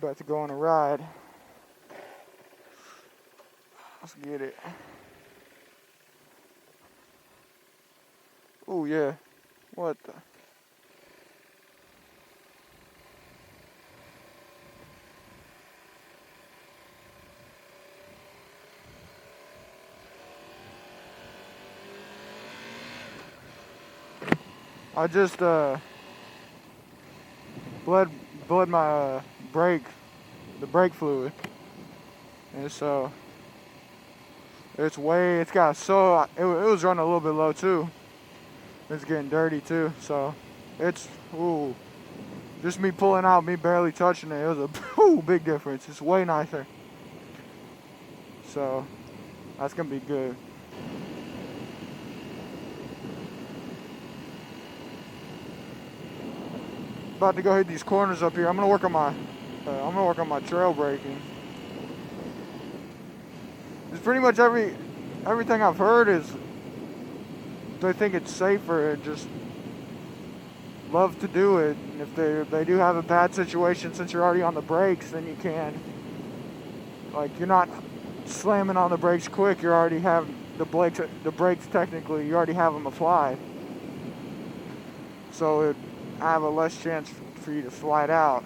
About to go on a ride. Let's get it. Oh yeah. What the? I just bled my brake, the brake fluid, and so it's got so it was running a little bit low too. It's getting dirty too, so it's just me pulling out, me barely touching it. It was a big difference. It's way nicer, so that's gonna be good. About to go hit these corners up here. I'm gonna work on my trail braking. It's pretty much everything I've heard is they think it's safer and just love to do it. And if they do have a bad situation, since you're already on the brakes, then you can. Like, you're not slamming on the brakes quick. You already have the brakes technically. You already have them applied. So I have a less chance for you to slide out.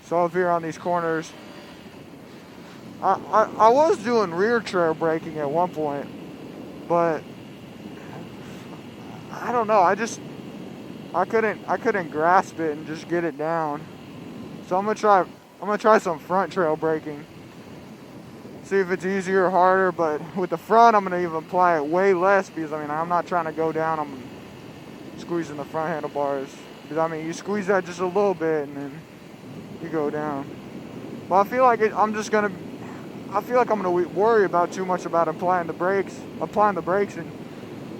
So up here on these corners, I was doing rear trail braking at one point, but I don't know. I couldn't grasp it and just get it down. So I'm gonna try some front trail braking. See if it's easier or harder. But with the front, I'm gonna even apply it way less because I'm not trying to go down. I'm squeezing the front handlebars because you squeeze that just a little bit and then you go down. But I feel like I'm gonna worry about too much about applying the brakes and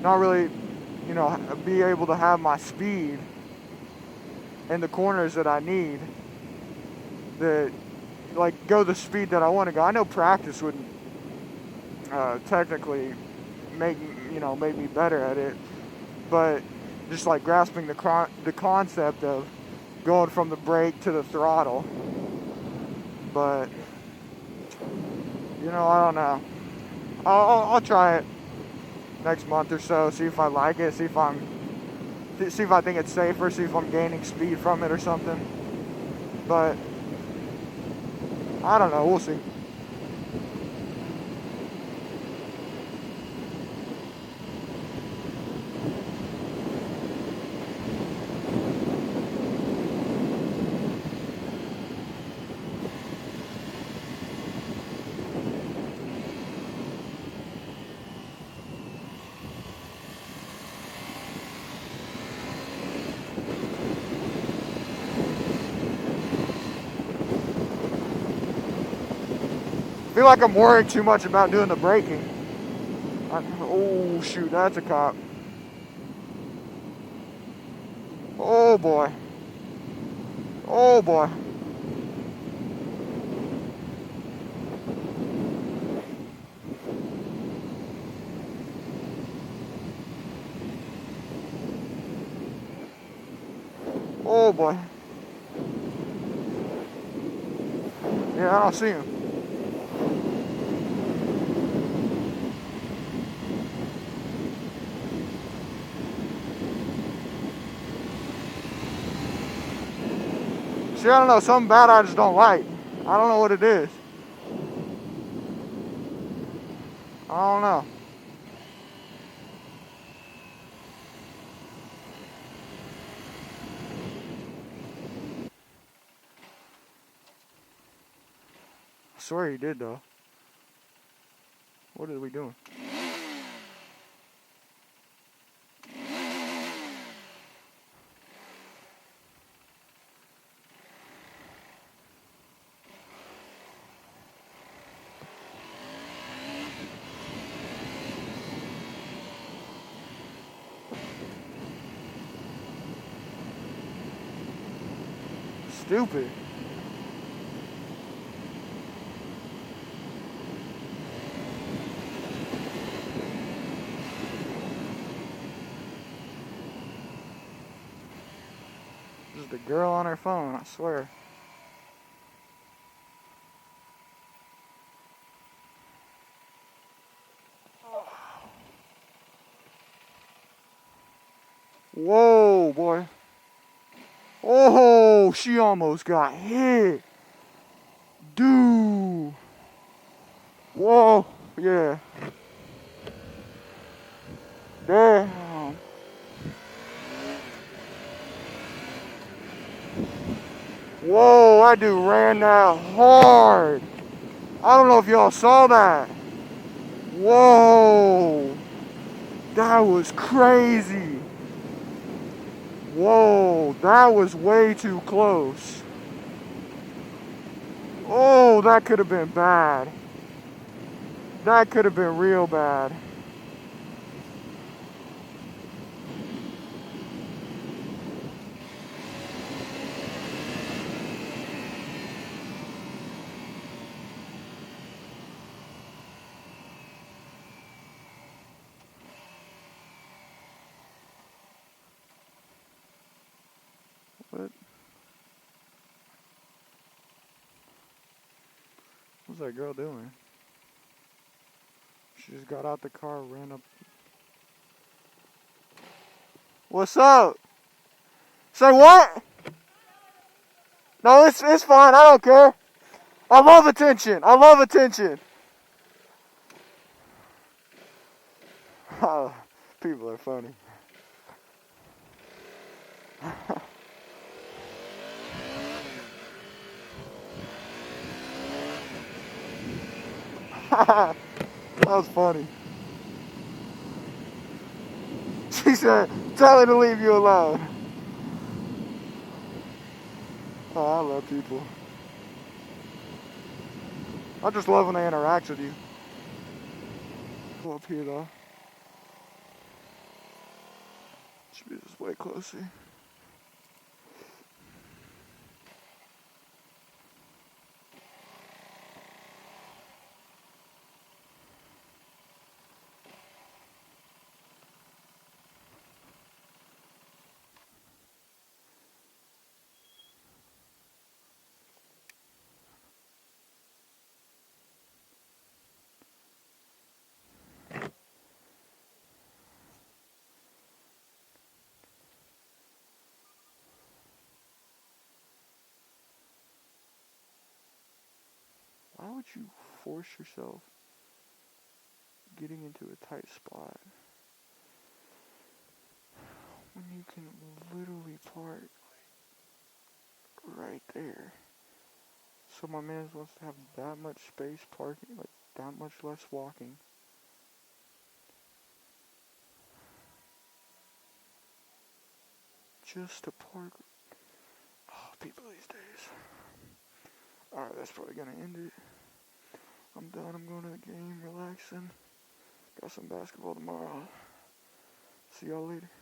not really, be able to have my speed in the corners that I need. That go the speed that I want to go. I know practice would technically make me better at it, but just grasping the concept of going from the brake to the throttle. But I don't know. I'll try it next month or so. See if I like it. See if I think it's safer. See if I'm gaining speed from it or something. But I don't know. We'll see. I feel like I'm worrying too much about doing the braking. Oh shoot, that's a cop. Oh boy. Oh boy. Oh boy. Yeah, I don't see him. See, I don't know, something bad I just don't like. I don't know what it is. I don't know. I swear he did though. What are we doing? stupid. Just a girl on her phone, I swear. Whoa, boy. Oh, she almost got hit. Dude. Whoa, yeah. Damn. Whoa, that dude ran that hard. I don't know if y'all saw that. Whoa. That was crazy. Whoa, that was way too close. Oh, that could have been bad. That could have been real bad. What? What's that girl doing? She just got out the car, ran up. What's up? Say what? No, it's fine. I don't care. I love attention. I love attention. People are funny. That was funny. She said, tell her to leave you alone. Oh, I love people. I just love when they interact with you. Go up here though. Should be just way closer. Why would you force yourself getting into a tight spot when you can literally park right there? So my man wants to have that much space parking, like that much less walking. Just to park. Oh, people these days. Alright, that's probably gonna end it. I'm done. I'm going to the game, relaxing. Got some basketball tomorrow. See y'all later.